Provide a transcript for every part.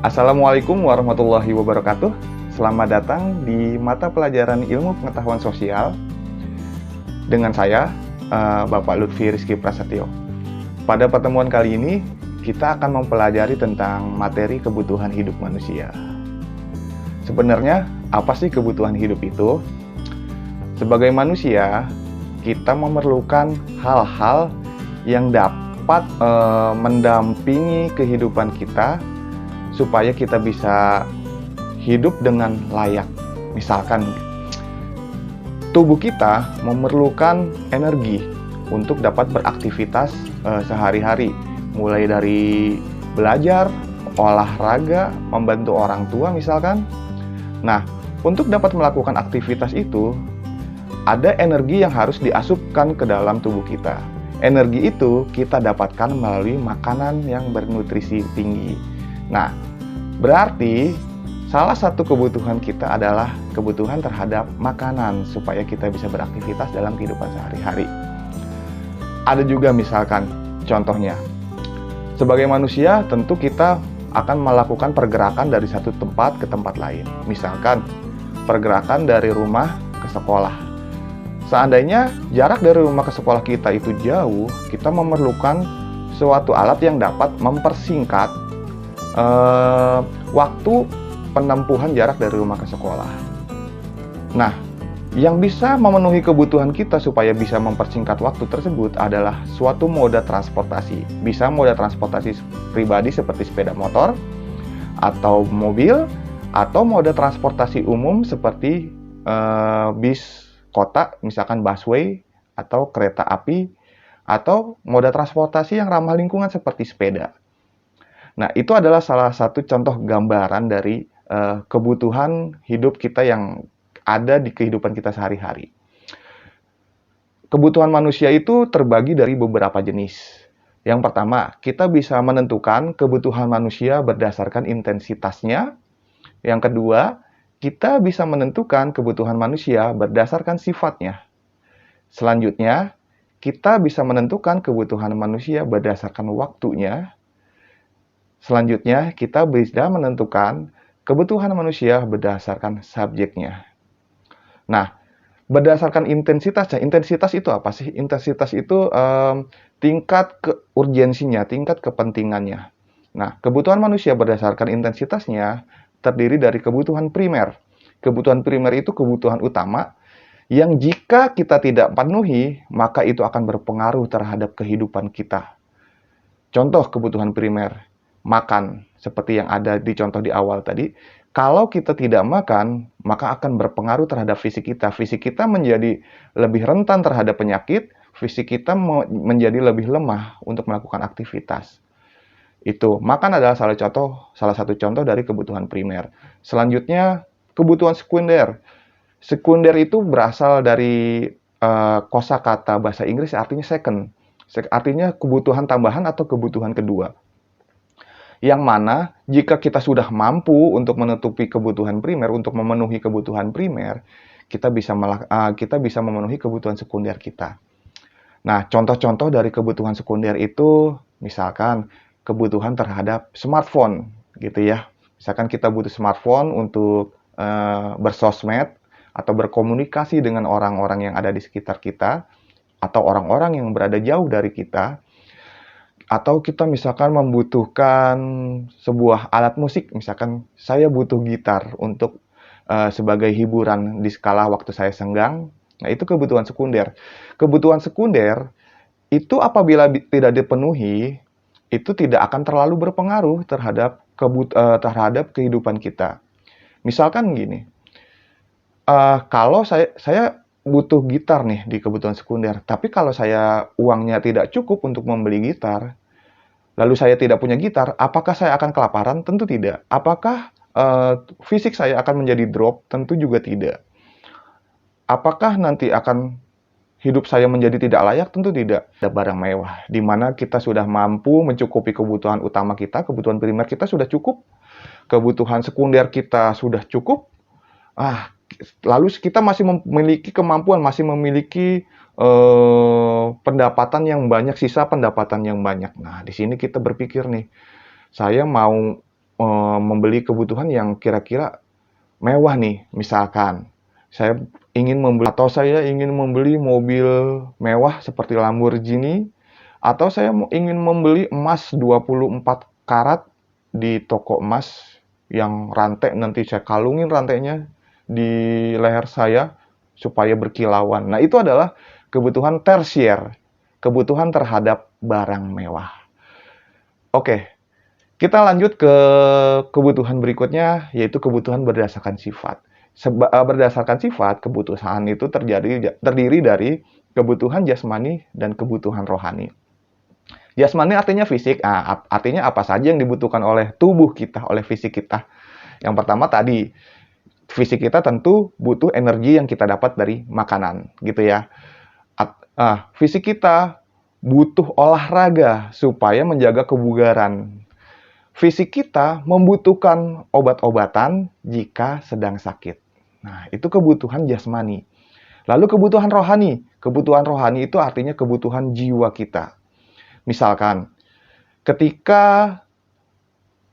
Assalamualaikum warahmatullahi wabarakatuh. Selamat datang di mata pelajaran Ilmu Pengetahuan Sosial dengan saya, Bapak Lutfi Rizky Prasetyo. Pada pertemuan kali ini, kita akan mempelajari tentang materi kebutuhan hidup manusia. Sebenarnya, apa sih kebutuhan hidup itu? Sebagai manusia, kita memerlukan hal-hal yang dapat mendampingi kehidupan kita supaya kita bisa hidup dengan layak. Misalkan, tubuh kita memerlukan energi untuk dapat beraktivitas sehari-hari, mulai dari belajar, olahraga, membantu orang tua misalkan. Nah, untuk dapat melakukan aktivitas itu, ada energi yang harus diasupkan ke dalam tubuh kita. Energi itu kita dapatkan melalui makanan yang bernutrisi tinggi. Nah, berarti salah satu kebutuhan kita adalah kebutuhan terhadap makanan supaya kita bisa beraktivitas dalam kehidupan sehari-hari. Ada juga misalkan contohnya, sebagai manusia tentu kita akan melakukan pergerakan dari satu tempat ke tempat lain. Misalkan pergerakan dari rumah ke sekolah. Seandainya jarak dari rumah ke sekolah kita itu jauh, kita memerlukan suatu alat yang dapat mempersingkat waktu penempuhan jarak dari rumah ke sekolah. Nah, yang bisa memenuhi kebutuhan kita supaya bisa mempersingkat waktu tersebut adalah suatu moda transportasi. Bisa moda transportasi pribadi seperti sepeda motor, atau mobil, atau moda transportasi umum seperti bis kota, misalkan busway, atau kereta api, atau moda transportasi yang ramah lingkungan seperti sepeda. Nah, itu adalah salah satu contoh gambaran dari kebutuhan hidup kita yang ada di kehidupan kita sehari-hari. Kebutuhan manusia itu terbagi dari beberapa jenis. Yang pertama, kita bisa menentukan kebutuhan manusia berdasarkan intensitasnya. Yang kedua, kita bisa menentukan kebutuhan manusia berdasarkan sifatnya. Selanjutnya, kita bisa menentukan kebutuhan manusia berdasarkan waktunya. Selanjutnya, kita bisa menentukan kebutuhan manusia berdasarkan subjeknya. Nah, berdasarkan intensitasnya, intensitas itu apa sih? Intensitas itu tingkat urgensinya, tingkat kepentingannya. Nah, kebutuhan manusia berdasarkan intensitasnya terdiri dari kebutuhan primer. Kebutuhan primer itu kebutuhan utama yang jika kita tidak penuhi, maka itu akan berpengaruh terhadap kehidupan kita. Contoh kebutuhan primer, makan, seperti yang ada di contoh di awal tadi. Kalau kita tidak makan, maka akan berpengaruh terhadap fisik kita. Fisik kita menjadi lebih rentan terhadap penyakit, fisik kita menjadi lebih lemah untuk melakukan aktivitas. Itu, makan adalah salah satu contoh dari kebutuhan primer. Selanjutnya, kebutuhan sekunder. Sekunder itu berasal dari kosakata bahasa Inggris artinya second. Artinya kebutuhan tambahan atau kebutuhan kedua. Yang mana jika kita sudah mampu untuk menutupi kebutuhan primer, untuk memenuhi kebutuhan primer, kita bisa memenuhi kebutuhan sekunder kita. Nah, contoh-contoh dari kebutuhan sekunder itu misalkan kebutuhan terhadap smartphone gitu ya. Misalkan kita butuh smartphone untuk bersosmed atau berkomunikasi dengan orang-orang yang ada di sekitar kita atau orang-orang yang berada jauh dari kita. Atau kita misalkan membutuhkan sebuah alat musik, misalkan saya butuh gitar untuk sebagai hiburan di skala waktu saya senggang. Nah, itu kebutuhan sekunder. Kebutuhan sekunder itu apabila tidak dipenuhi, itu tidak akan terlalu berpengaruh terhadap kehidupan kita. Misalkan gini, kalau saya butuh gitar nih di kebutuhan sekunder, tapi kalau saya uangnya tidak cukup untuk membeli gitar, lalu saya tidak punya gitar, apakah saya akan kelaparan? Tentu tidak. Apakah fisik saya akan menjadi drop? Tentu juga tidak. Apakah nanti akan hidup saya menjadi tidak layak? Tentu tidak. Ada barang mewah, di mana kita sudah mampu mencukupi kebutuhan utama kita, kebutuhan primer kita sudah cukup, kebutuhan sekunder kita sudah cukup, lalu kita masih memiliki kemampuan, masih memiliki pendapatan yang banyak, sisa pendapatan yang banyak. Nah, di sini kita berpikir nih, saya mau membeli kebutuhan yang kira-kira mewah nih, misalkan saya saya ingin membeli mobil mewah seperti Lamborghini, atau saya ingin membeli emas 24 karat di toko emas yang rantai, nanti saya kalungin rantainya di leher saya supaya berkilauan. Nah, itu adalah kebutuhan tersier, kebutuhan terhadap barang mewah. Oke, kita lanjut ke kebutuhan berikutnya, yaitu kebutuhan berdasarkan sifat. Berdasarkan sifat, kebutuhan itu terdiri dari kebutuhan jasmani dan kebutuhan rohani. Jasmani artinya fisik, artinya apa saja yang dibutuhkan oleh tubuh kita, oleh fisik kita. Yang pertama tadi, fisik kita tentu butuh energi yang kita dapat dari makanan, gitu ya. Fisik kita butuh olahraga supaya menjaga kebugaran. Fisik kita membutuhkan obat-obatan jika sedang sakit. Nah, itu kebutuhan jasmani. Lalu kebutuhan rohani. Kebutuhan rohani itu artinya kebutuhan jiwa kita. Misalkan, ketika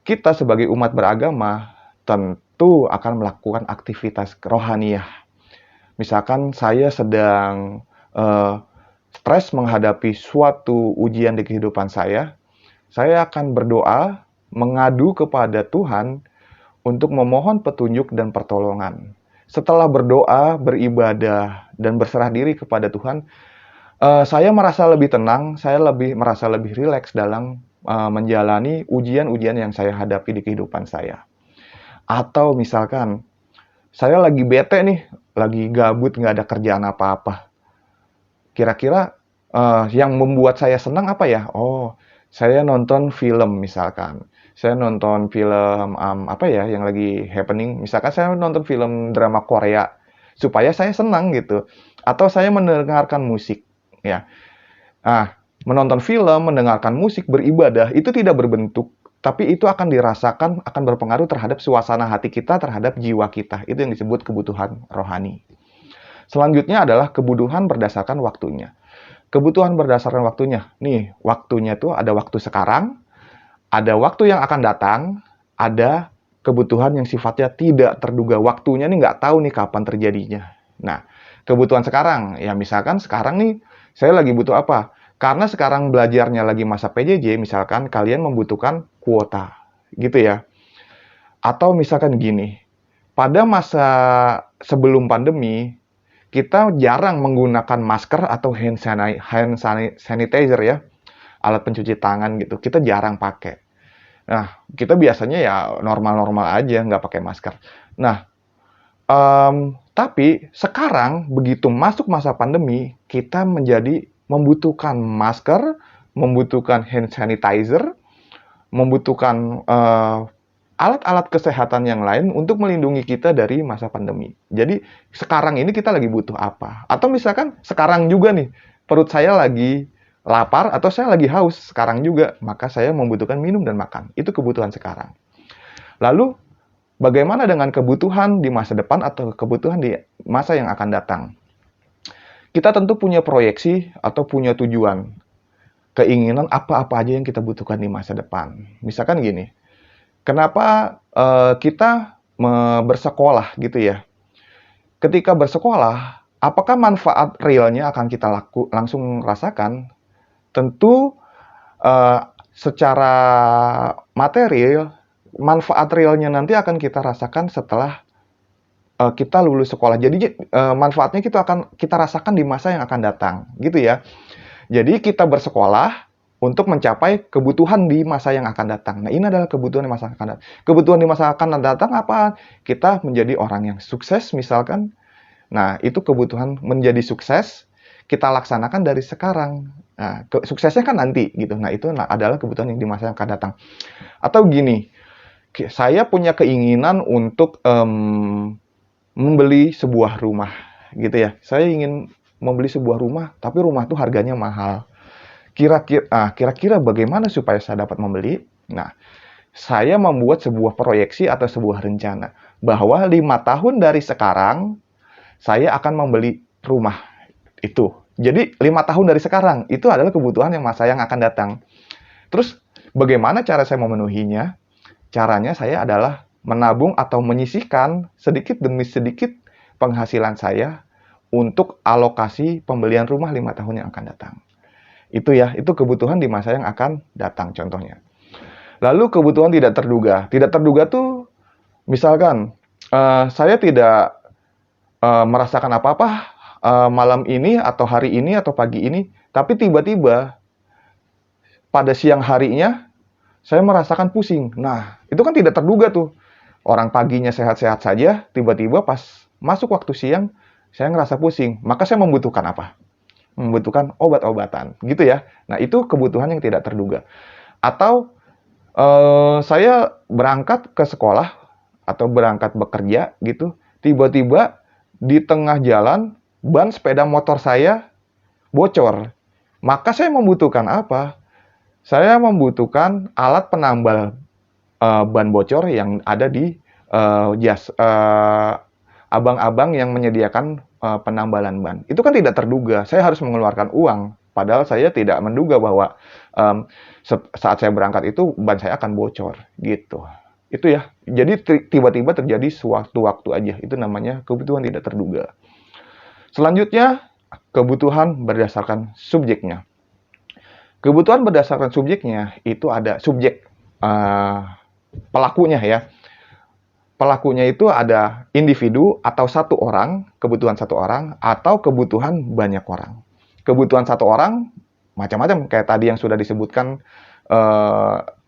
kita sebagai umat beragama tentu akan melakukan aktivitas rohaniah. Misalkan saya sedang stres menghadapi suatu ujian di kehidupan saya akan berdoa, mengadu kepada Tuhan untuk memohon petunjuk dan pertolongan. Setelah berdoa, beribadah, dan berserah diri kepada Tuhan, saya merasa lebih tenang, saya merasa lebih rileks dalam menjalani ujian-ujian yang saya hadapi di kehidupan saya. Atau misalkan, saya lagi bete nih, lagi gabut, nggak ada kerjaan apa-apa. Kira-kira yang membuat saya senang apa ya? Oh, saya nonton film misalkan. Saya nonton film yang lagi happening. Misalkan saya nonton film drama Korea supaya saya senang gitu. Atau saya mendengarkan musik ya. Menonton film, mendengarkan musik, beribadah itu tidak berbentuk, tapi itu akan dirasakan, akan berpengaruh terhadap suasana hati kita, terhadap jiwa kita. Itu yang disebut kebutuhan rohani. Selanjutnya adalah kebutuhan berdasarkan waktunya. Kebutuhan berdasarkan waktunya. Nih, waktunya itu ada waktu sekarang, ada waktu yang akan datang, ada kebutuhan yang sifatnya tidak terduga. Waktunya nih nggak tahu nih kapan terjadinya. Nah, kebutuhan sekarang, ya misalkan sekarang nih, saya lagi butuh apa? Karena sekarang belajarnya lagi masa PJJ, misalkan kalian membutuhkan kuota, gitu ya. Atau misalkan gini, pada masa sebelum pandemi, kita jarang menggunakan masker atau hand sanitizer ya, alat pencuci tangan gitu. Kita jarang pakai. Nah, kita biasanya ya normal-normal aja, nggak pakai masker. Nah, tapi sekarang begitu masuk masa pandemi, kita menjadi membutuhkan masker, membutuhkan hand sanitizer, membutuhkan alat-alat kesehatan yang lain untuk melindungi kita dari masa pandemi. Jadi sekarang ini kita lagi butuh apa? Atau misalkan sekarang juga nih, perut saya lagi lapar atau saya lagi haus sekarang juga, maka saya membutuhkan minum dan makan. Itu kebutuhan sekarang. Lalu bagaimana dengan kebutuhan di masa depan atau kebutuhan di masa yang akan datang? Kita tentu punya proyeksi atau punya tujuan, keinginan apa-apa aja yang kita butuhkan di masa depan. Misalkan gini, kenapa kita bersekolah gitu ya? Ketika bersekolah, apakah manfaat realnya akan kita langsung rasakan? Tentu secara material, manfaat realnya nanti akan kita rasakan setelah kita lulus sekolah. Jadi manfaatnya kita akan kita rasakan di masa yang akan datang, gitu ya. Jadi kita bersekolah untuk mencapai kebutuhan di masa yang akan datang. Nah, ini adalah kebutuhan di masa akan datang. Kebutuhan di masa akan datang apa? Kita menjadi orang yang sukses misalkan. Nah, itu kebutuhan menjadi sukses kita laksanakan dari sekarang. Nah, suksesnya kan nanti gitu. Nah, itu adalah kebutuhan yang di masa yang akan datang. Atau gini, saya punya keinginan untuk membeli sebuah rumah gitu ya. Saya ingin membeli sebuah rumah, tapi rumah itu harganya mahal. Kira-kira bagaimana supaya saya dapat membeli? Nah, saya membuat sebuah proyeksi atau sebuah rencana bahwa 5 tahun dari sekarang saya akan membeli rumah itu. Jadi 5 tahun dari sekarang itu adalah kebutuhan yang masa yang akan datang. Terus bagaimana cara saya memenuhinya? Caranya saya adalah menabung atau menyisihkan sedikit demi sedikit penghasilan saya untuk alokasi pembelian rumah 5 tahun yang akan datang. Itu ya, itu kebutuhan di masa yang akan datang contohnya. Lalu kebutuhan tidak terduga. Tidak terduga tuh misalkan saya tidak merasakan apa-apa malam ini atau hari ini atau pagi ini, tapi tiba-tiba pada siang harinya saya merasakan pusing. Nah, itu kan tidak terduga tuh. Orang paginya sehat-sehat saja, tiba-tiba pas masuk waktu siang, saya ngerasa pusing. Maka saya membutuhkan apa? Membutuhkan obat-obatan, gitu ya. Nah, itu kebutuhan yang tidak terduga. Atau saya berangkat ke sekolah atau berangkat bekerja gitu, tiba-tiba di tengah jalan ban sepeda motor saya bocor. Maka saya membutuhkan apa? Saya membutuhkan alat penambal ban bocor yang ada di abang-abang yang menyediakan penambalan ban. Itu kan tidak terduga. Saya harus mengeluarkan uang. Padahal saya tidak menduga bahwa saat saya berangkat itu ban saya akan bocor. Gitu. Itu ya. Jadi tiba-tiba terjadi sewaktu-waktu aja. Itu namanya kebutuhan tidak terduga. Selanjutnya, kebutuhan berdasarkan subjeknya. Kebutuhan berdasarkan subjeknya itu ada subjek pelakunya ya. Pelakunya itu ada individu atau satu orang, kebutuhan satu orang, atau kebutuhan banyak orang. Kebutuhan satu orang macam-macam kayak tadi yang sudah disebutkan,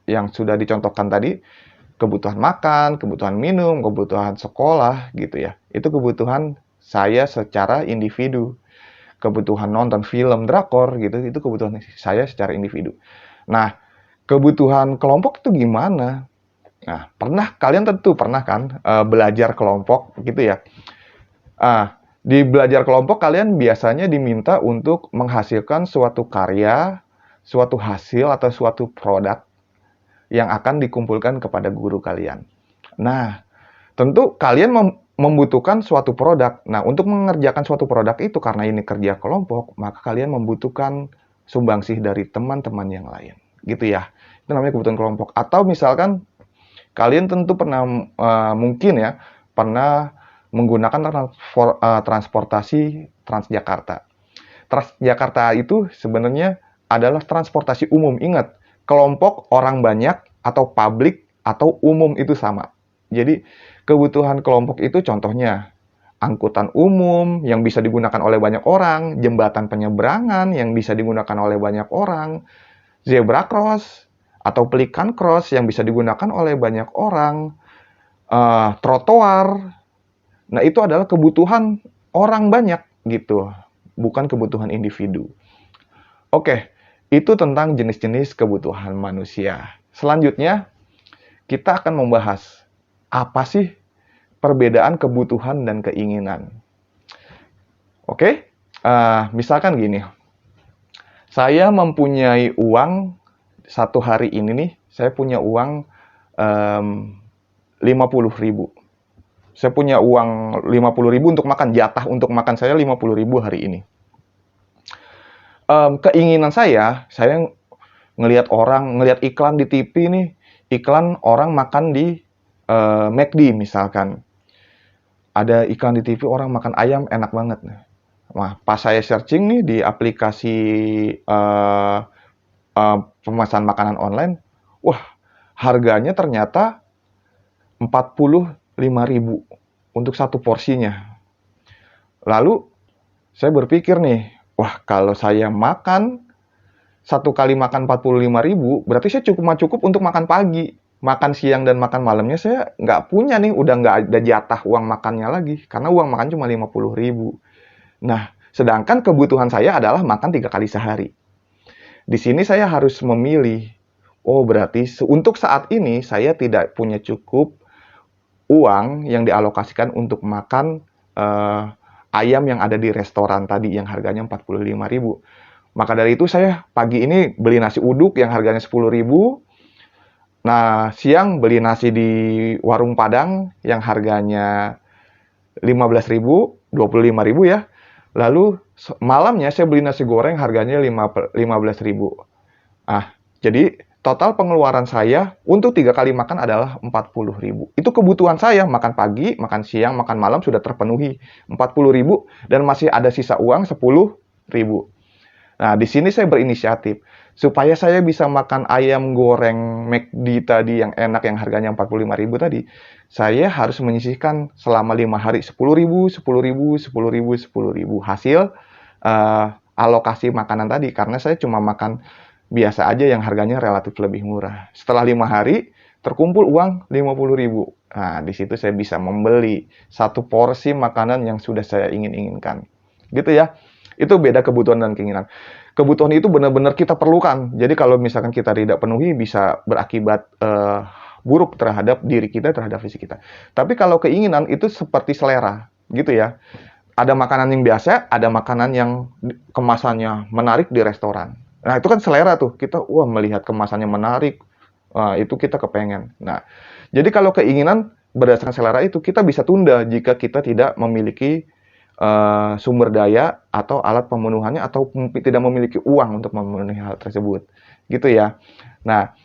yang sudah dicontohkan tadi, kebutuhan makan, kebutuhan minum, kebutuhan sekolah gitu ya. Itu kebutuhan saya secara individu. Kebutuhan nonton film drakor gitu, itu kebutuhan saya secara individu. Nah, kebutuhan kelompok itu gimana? Nah, kalian tentu pernah kan belajar kelompok gitu ya. Di belajar kelompok kalian biasanya diminta untuk menghasilkan suatu karya, suatu hasil atau suatu produk yang akan dikumpulkan kepada guru kalian. Nah, tentu kalian membutuhkan suatu produk. Nah, untuk mengerjakan suatu produk itu karena ini kerja kelompok, maka kalian membutuhkan sumbangsih dari teman-teman yang lain. Gitu ya. Itu namanya kebutuhan kelompok. Atau misalkan kalian tentu pernah mungkin ya pernah menggunakan transportasi Transjakarta. Transjakarta itu sebenarnya adalah transportasi umum. Ingat, kelompok orang banyak atau publik atau umum itu sama. Jadi kebutuhan kelompok itu contohnya angkutan umum yang bisa digunakan oleh banyak orang, jembatan penyeberangan yang bisa digunakan oleh banyak orang, zebra cross atau pelikan cross yang bisa digunakan oleh banyak orang, trotoar. Nah, itu adalah kebutuhan orang banyak gitu, bukan kebutuhan individu. Oke, itu tentang jenis-jenis kebutuhan manusia. Selanjutnya, kita akan membahas apa sih perbedaan kebutuhan dan keinginan. Oke, misalkan gini, saya mempunyai uang satu hari ini nih, saya punya uang 50.000. Saya punya uang 50.000 untuk makan, jatah untuk makan saya 50.000 hari ini. Keinginan saya ngelihat iklan di TV nih, iklan orang makan di McD misalkan. Ada iklan di TV orang makan ayam enak banget. Nah, pas saya searching nih di aplikasi pemesan makanan online, wah, harganya ternyata 45.000 untuk satu porsinya. Lalu saya berpikir nih, wah, kalau saya makan satu kali makan 45.000, berarti saya cukup untuk makan pagi. Makan siang dan makan malamnya saya nggak punya nih, udah nggak ada jatah uang makannya lagi. Karena uang makan cuma 50.000. Nah, sedangkan kebutuhan saya adalah makan 3 kali sehari. Di sini saya harus memilih, oh berarti untuk saat ini saya tidak punya cukup uang yang dialokasikan untuk makan ayam yang ada di restoran tadi yang harganya 45.000. Maka dari itu saya pagi ini beli nasi uduk yang harganya 10.000. Nah, siang beli nasi di warung Padang yang harganya 15.000, 25.000 ya. Lalu malamnya saya beli nasi goreng harganya 15.000. Jadi total pengeluaran saya untuk 3 kali makan adalah 40.000. Itu kebutuhan saya, makan pagi, makan siang, makan malam sudah terpenuhi 40.000 dan masih ada sisa uang 10.000. Nah, di sini saya berinisiatif supaya saya bisa makan ayam goreng McD tadi yang enak yang harganya 45.000 tadi. Saya harus menyisihkan selama 5 hari 10.000, 10.000, 10.000, 10.000 hasil alokasi makanan tadi, karena saya cuma makan biasa aja yang harganya relatif lebih murah. Setelah 5 hari terkumpul uang 50.000. Nah, di situ saya bisa membeli satu porsi makanan yang sudah saya inginkan. Gitu ya. Itu beda kebutuhan dan keinginan. Kebutuhan itu benar-benar kita perlukan. Jadi kalau misalkan kita tidak penuhi bisa berakibat buruk terhadap diri kita, terhadap fisik kita. Tapi kalau keinginan itu seperti selera, gitu ya. Ada makanan yang biasa, ada makanan yang kemasannya menarik di restoran. Nah, itu kan selera tuh. Kita melihat kemasannya menarik, itu kita kepengen. Nah, jadi kalau keinginan berdasarkan selera itu kita bisa tunda jika kita tidak memiliki sumber daya atau alat pemenuhannya atau tidak memiliki uang untuk memenuhi hal tersebut, gitu ya. Nah,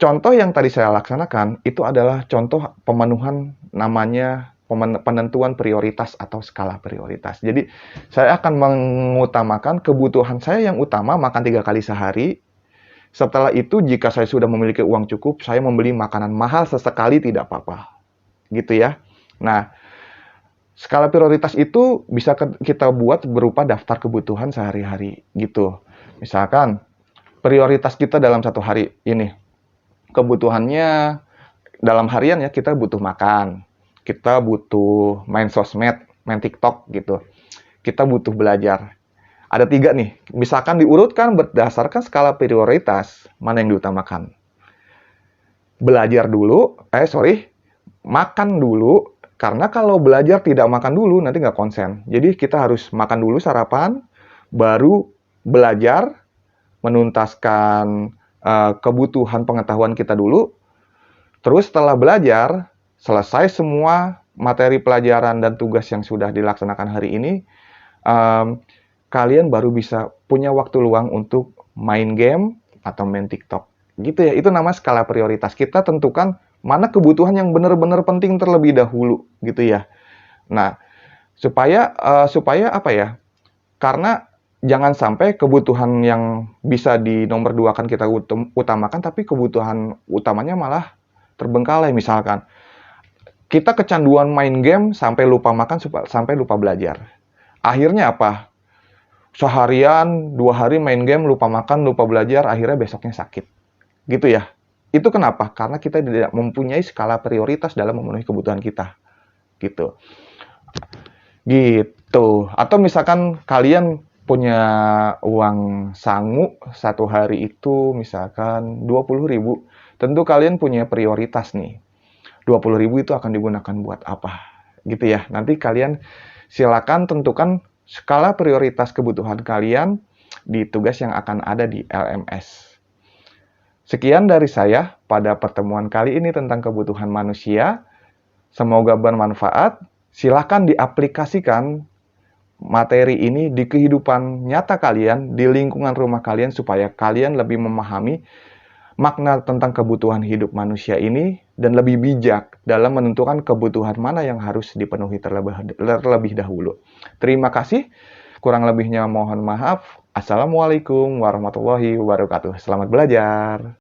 contoh yang tadi saya laksanakan itu adalah contoh pemenuhan namanya penentuan prioritas atau skala prioritas. Jadi saya akan mengutamakan kebutuhan saya yang utama, makan 3 kali sehari. Setelah itu jika saya sudah memiliki uang cukup, saya membeli makanan mahal sesekali tidak apa-apa, gitu ya. Nah, skala prioritas itu bisa kita buat berupa daftar kebutuhan sehari-hari gitu. Misalkan prioritas kita dalam satu hari ini, kebutuhannya dalam harian ya, kita butuh makan, kita butuh main sosmed, main TikTok gitu. Kita butuh belajar. Ada 3 nih, misalkan diurutkan berdasarkan skala prioritas, mana yang diutamakan. Belajar dulu, makan dulu. Karena kalau belajar tidak makan dulu, nanti nggak konsen. Jadi kita harus makan dulu sarapan, baru belajar, menuntaskan kebutuhan pengetahuan kita dulu. Terus setelah belajar, selesai semua materi pelajaran dan tugas yang sudah dilaksanakan hari ini, kalian baru bisa punya waktu luang untuk main game atau main TikTok. Gitu ya, itu nama skala prioritas. Kita tentukan mana kebutuhan yang benar-benar penting terlebih dahulu, gitu ya. Nah, supaya apa ya? Karena jangan sampai kebutuhan yang bisa dinomor 2-kan kita utamakan, tapi kebutuhan utamanya malah terbengkalai. Misalkan, kita kecanduan main game sampai lupa makan, sampai lupa belajar. Akhirnya apa? Seharian, 2 hari main game, lupa makan, lupa belajar, akhirnya besoknya sakit. Gitu ya. Itu kenapa? Karena kita tidak mempunyai skala prioritas dalam memenuhi kebutuhan kita. Gitu. Atau misalkan kalian punya uang sangu satu hari itu misalkan 20.000. Tentu kalian punya prioritas nih. 20.000 itu akan digunakan buat apa? Gitu ya. Nanti kalian silakan tentukan skala prioritas kebutuhan kalian di tugas yang akan ada di LMS. Sekian dari saya pada pertemuan kali ini tentang kebutuhan manusia. Semoga bermanfaat. Silakan diaplikasikan materi ini di kehidupan nyata kalian, di lingkungan rumah kalian, supaya kalian lebih memahami makna tentang kebutuhan hidup manusia ini dan lebih bijak dalam menentukan kebutuhan mana yang harus dipenuhi terlebih dahulu. Terima kasih. Kurang lebihnya mohon maaf. Assalamualaikum warahmatullahi wabarakatuh. Selamat belajar.